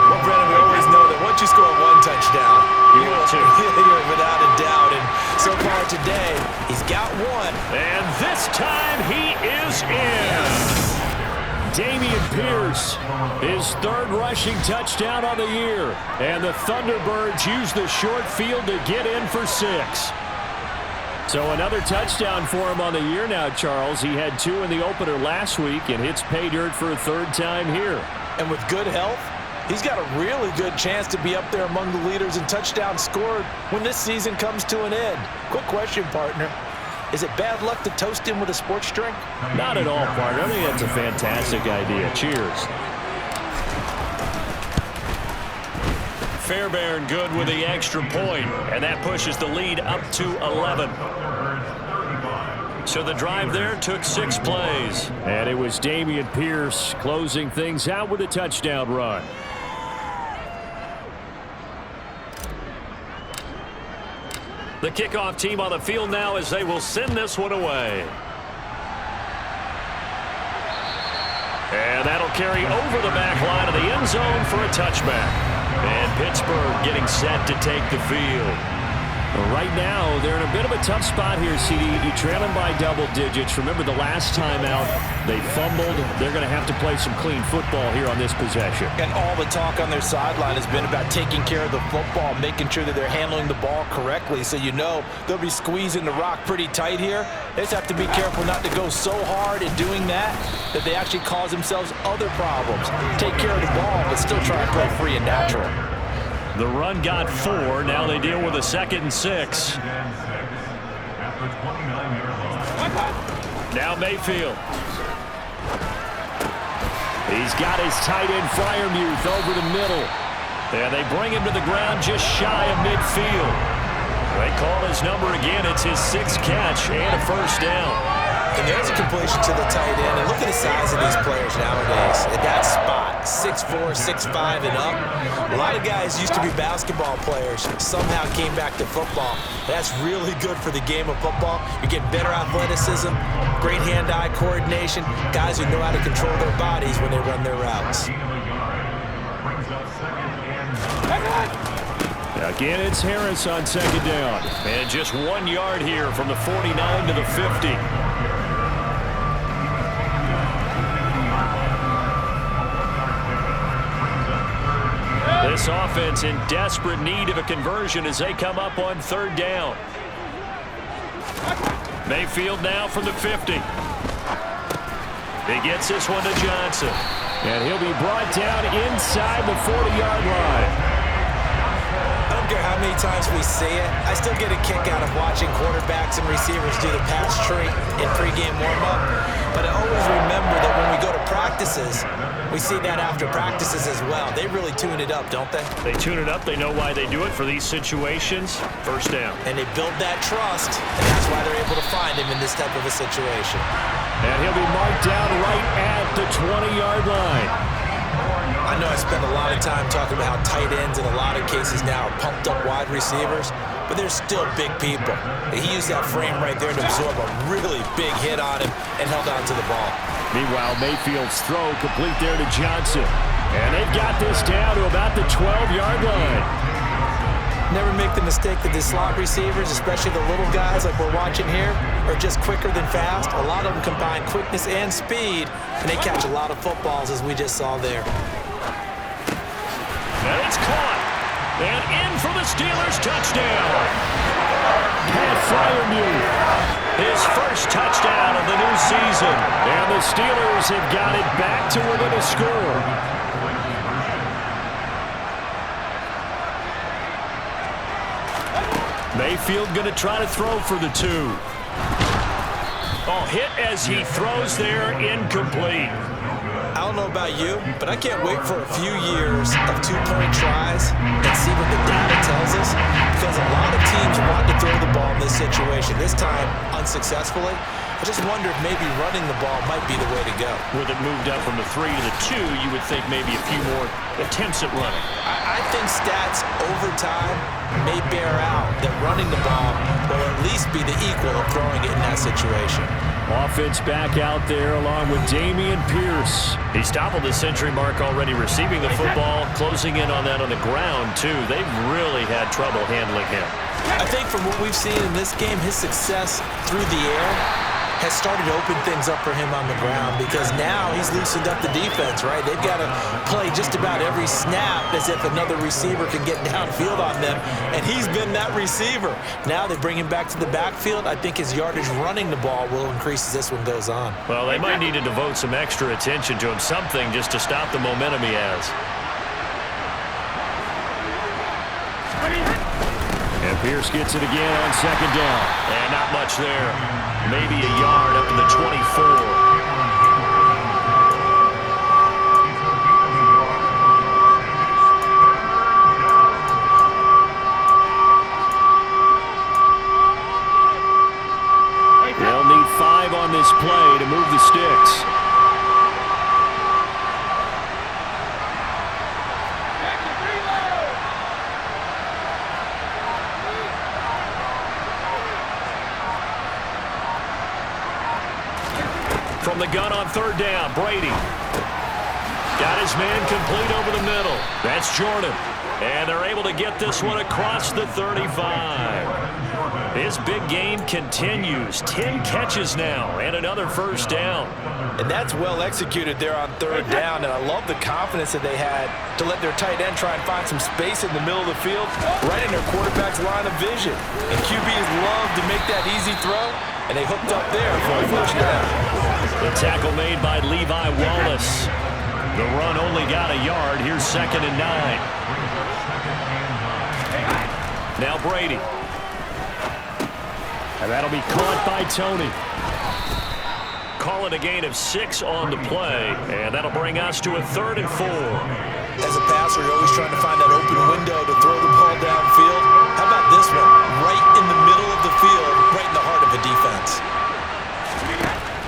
Well, Brennan, we always know that once you score 1 touchdown, you want to. You're without a doubt, and so far today, he's got 1. And this time he is in. Dameon Pierce, his 3rd rushing touchdown on the year. And the Thunderbirds use the short field to get in for 6. So another touchdown for him on the year now, Charles. He had 2 in the opener last week and hits pay dirt for a 3rd time here. And with good health, he's got a really good chance to be up there among the leaders in touchdowns scored when this season comes to an end. Quick question, partner. Is it bad luck to toast him with a sports drink? Not at all, partner. I think that's a fantastic idea. Cheers. Fairbairn good with the extra point, and that pushes the lead up to 11. So the drive there took 6 plays. And it was Dameon Pierce closing things out with a touchdown run. The kickoff team on the field now as they will send this one away. And that'll carry over the back line of the end zone for a touchback. And Pittsburgh getting set to take the field. Right now, they're in a bit of a tough spot here, CD. You're trailing by double digits. Remember the last time out, they fumbled. They're going to have to play some clean football here on this possession. And all the talk on their sideline has been about taking care of the football, making sure that they're handling the ball correctly. So you know they'll be squeezing the rock pretty tight here. They just have to be careful not to go so hard in doing that they actually cause themselves other problems. Take care of the ball, but still try and play free and natural. The run got 4. Now they deal with a 2nd and 6. Now Mayfield. He's got his tight end Fryermuth over the middle. And they bring him to the ground just shy of midfield. They call his number again. It's his 6th catch and a first down. And there's a completion to the tight end. And look at the size of these players nowadays. At that spot, 6'4", 6'5", and up. A lot of guys used to be basketball players, somehow came back to football. That's really good for the game of football. You're getting better athleticism, great hand-eye coordination, guys who know how to control their bodies when they run their routes. Again, it's Harris on 2nd down. And just 1 yard here from the 49 to the 50. This offense in desperate need of a conversion as they come up on 3rd down. Mayfield now from the 50. He gets this one to Johnson. And he'll be brought down inside the 40-yard line. I don't care how many times we see it, I still get a kick out of watching quarterbacks and receivers do the pass tree in pregame warm-up. But I always remember that when we go to practices, we see that after practices as well. They really tune it up, don't they? They tune it up. They know why they do it for these situations. First down. And they build that trust, and that's why they're able to find him in this type of a situation. And he'll be marked down right at the 20-yard line. I know I spend a lot of time talking about how tight ends in a lot of cases now are pumped up wide receivers, but they're still big people. He used that frame right there to absorb a really big hit on him and held on to the ball. Meanwhile, Mayfield's throw complete there to Johnson. And they've got this down to about the 12-yard line. Never make the mistake that the slot receivers, especially the little guys like we're watching here, are just quicker than fast. A lot of them combine quickness and speed, and they catch a lot of footballs, as we just saw there. And it's caught. And in for the Steelers touchdown. Pat Fryermuth. His first touchdown of the new season. And the Steelers have got it back to within a score. Mayfield going to try to throw for the 2. Oh, hit as he throws there, incomplete. I don't know about you, but I can't wait for a few years of two-point tries and see what the data tells us, because a lot of teams want to throw the ball in this situation, this time unsuccessfully. I just wonder if maybe running the ball might be the way to go. With it moved up from the 3 to the 2, you would think maybe a few more attempts at running. I think stats over time may bear out that running the ball will at least be the equal of throwing it in that situation. Offense back out there along with Dameon Pierce. He's toppled the century mark already receiving the football, closing in on that on the ground, too. They've really had trouble handling him. I think from what we've seen in this game, his success through the air has started to open things up for him on the ground, because now he's loosened up the defense, right? They've got to play just about every snap as if another receiver can get downfield on them, and he's been that receiver. Now they bring him back to the backfield. I think his yardage running the ball will increase as this one goes on. Well, they might need to devote some extra attention to him, something just to stop the momentum he has. And Pierce gets it again on second down. And not much there. Maybe a yard up to the 24. They'll need 5 on this play to move the sticks. From the gun on third down, Brady. Got his man complete over the middle. That's Jordan. And they're able to get this one across the 35. His big game continues. 10 catches now and another first down. And that's well executed there on third down, and I love the confidence that they had to let their tight end try and find some space in the middle of the field, right in their quarterback's line of vision. And QBs love to make that easy throw, and they hooked up there for a first down. The tackle made by Levi Wallace. The run only got a yard. Here's 2nd and 9. Now Brady. And that'll be caught by Tony. Call it a gain of 6 on the play, and that'll bring us to a 3rd and 4. As a passer, you're always trying to find that open window to throw the ball downfield. How about this one? Right in the middle of the field, right in the heart of the defense.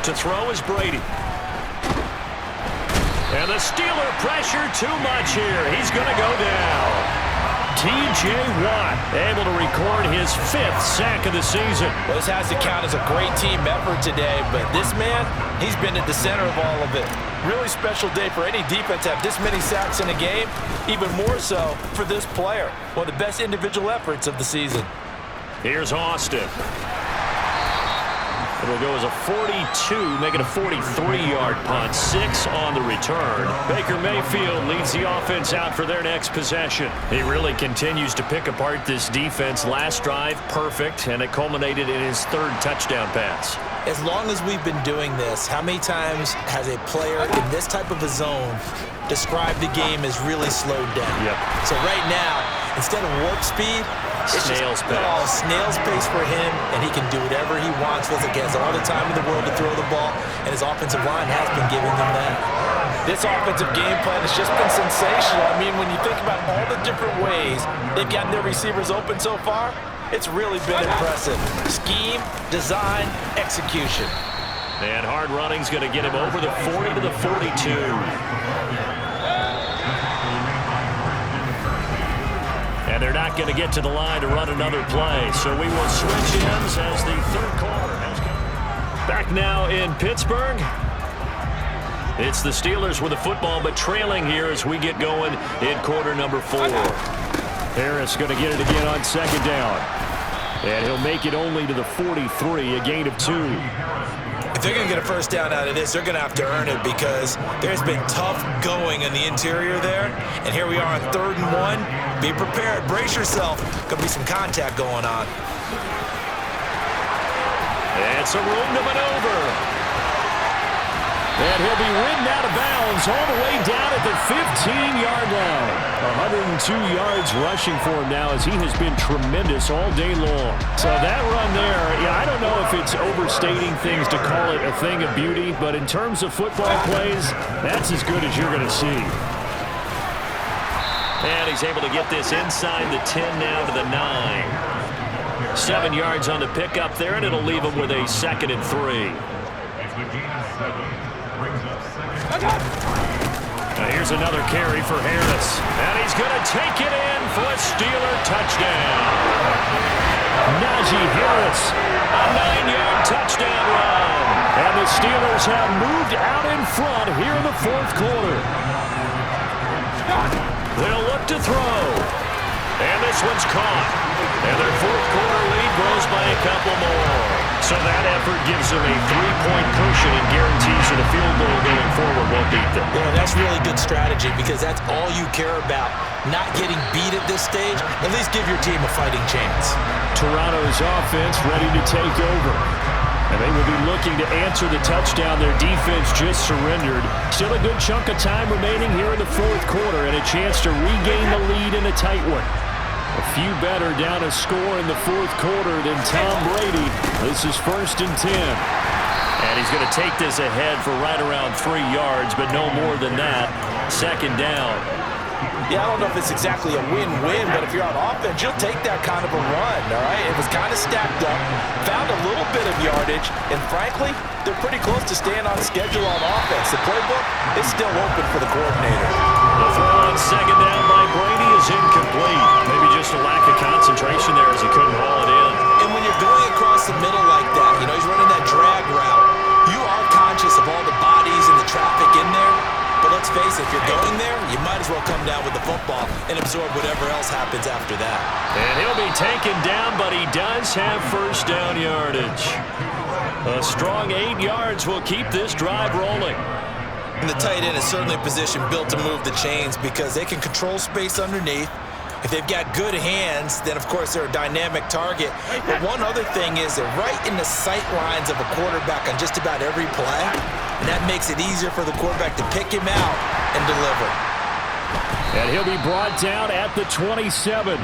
To throw is Brady. And the Steeler pressure too much here. He's going to go down. T.J. Watt able to record his 5th sack of the season. Well, this has to count as a great team effort today, but this man, he's been at the center of all of it. Really special day for any defense to have this many sacks in a game, even more so for this player. One of the best individual efforts of the season. Here's Austin. It'll go as a 42, make it a 43-yard punt, 6 on the return. Baker Mayfield leads the offense out for their next possession. He really continues to pick apart this defense. Last drive, perfect, and it culminated in his 3rd touchdown pass. As long as we've been doing this, how many times has a player in this type of a zone described the game as really slowed down? Yep. So right now, instead of warp speed, it's snail's just pace. Snail's pace for him, and he can do whatever he wants. Feels like he has all the time in the world to throw the ball, and his offensive line has been giving him that. This offensive game plan has just been sensational. I mean, when you think about all the different ways they've gotten their receivers open so far, it's really been impressive. Scheme, design, execution. And hard running's going to get him over the 40 to the 42. And they're not going to get to the line to run another play. So we will switch ends as the 3rd quarter has come. Back now in Pittsburgh. It's the Steelers with the football, but trailing here as we get going in quarter number 4. Harris going to get it again on second down. And he'll make it only to the 43, a gain of 2. If they're going to get a first down out of this, they're going to have to earn it because there's been tough going in the interior there. And here we are on 3rd and 1. Be prepared. Brace yourself. Could be some contact going on. And some room to maneuver. And he'll be ridden out of bounds all the way down at the 15-yard line. 102 yards rushing for him now as he has been tremendous all day long. So that run there, yeah, I don't know if it's overstating things to call it a thing of beauty, but in terms of football plays, that's as good as you're going to see. And he's able to get this inside the 10 now to the 9. 7 yards on the pickup there, and it'll leave him with a 2nd and 3. Now here's another carry for Harris. And he's going to take it in for a Steeler touchdown. Najee Harris, a 9-yard touchdown run. And the Steelers have moved out in front here in the 4th quarter. They'll look to throw. And this one's caught. And their 4th quarter lead grows by a couple more. So that effort gives them a 3-point cushion and guarantees that a field goal going forward won't beat them. Yeah, that's really good strategy because that's all you care about. Not getting beat at this stage. At least give your team a fighting chance. Toronto's offense ready to take over. And they will be looking to answer the touchdown their defense just surrendered. Still a good chunk of time remaining here in the 4th quarter and a chance to regain the lead in a tight one. A few better down a score in the 4th quarter than Tom Brady. This is 1st and 10. And he's going to take this ahead for right around 3 yards, but no more than that. 2nd down. Yeah, I don't know if it's exactly a win-win, but if you're on offense, you'll take that kind of a run, all right? It was kind of stacked up, found a little bit of yardage, and frankly, they're pretty close to staying on schedule on offense. The playbook is still open for the coordinator. The throw on 2nd down by Brady is incomplete. Maybe just a lack of concentration there as he couldn't haul it in. And when you're going across the middle like that, you know, he's running that drag route, you are conscious of all the bodies and the traffic in there. But let's face it, if you're going there, you might as well come down with the football and absorb whatever else happens after that. And he'll be taken down, but he does have 1st down yardage. A strong 8 yards will keep this drive rolling. And the tight end is certainly a position built to move the chains because they can control space underneath. If they've got good hands, then of course they're a dynamic target. But one other thing is they're right in the sight lines of a quarterback on just about every play. And that makes it easier for the quarterback to pick him out and deliver. And he'll be brought down at the 27.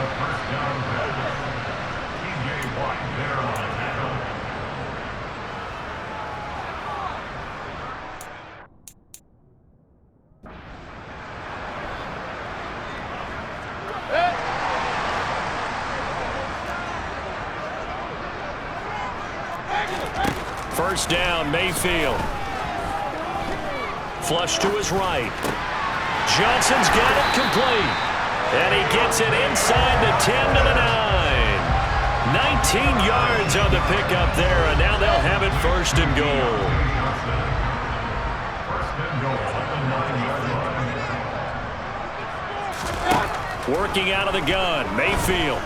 First down, Mayfield. Flush to his right. Johnson's got it complete. And he gets it inside the 10 to the 9. 19 yards on the pickup there, and now they'll have it 1st and goal. Working out of the gun, Mayfield.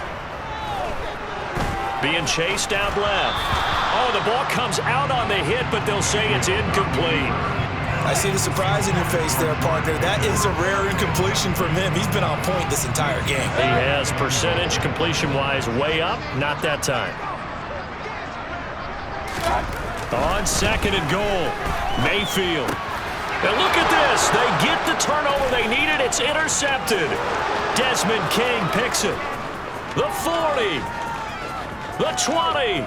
Being chased out left. Oh, the ball comes out on the hit, but they'll say it's incomplete. I see the surprise in your face there, partner. That is a rare incompletion from him. He's been on point this entire game. He has percentage completion-wise way up, not that time. On 2nd and goal, Mayfield. And look at this. They get the turnover they needed. It's intercepted. Desmond King picks it. The 40. The 20.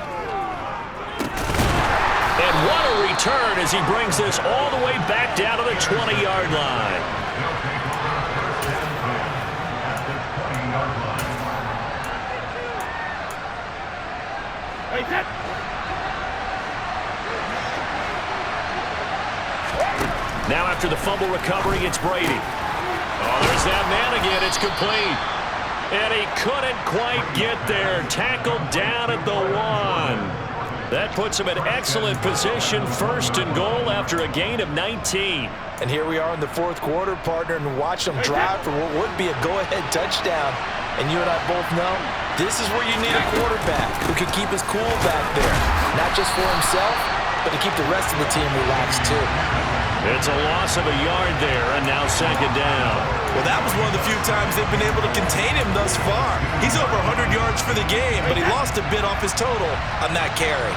And what a return as he brings this all the way back down to the 20-yard line. Now after the fumble recovery, it's Brady. Oh, there's that man again. It's complete. And he couldn't quite get there. Tackled down at the 1. That puts him in excellent position, 1st and goal after a gain of 19. And here we are in the fourth quarter, partner, and watch them drive for what would be a go-ahead touchdown. And you and I both know this is where you need a quarterback who can keep his cool back there, not just for himself, but to keep the rest of the team relaxed too. It's a loss of a yard there, and now second down. Well, that was one of the few times they've been able to contain him thus far. He's over 100 yards for the game, but he lost a bit off his total on that carry.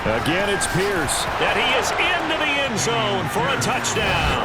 Again, it's Pierce. And he is into the end zone for a touchdown.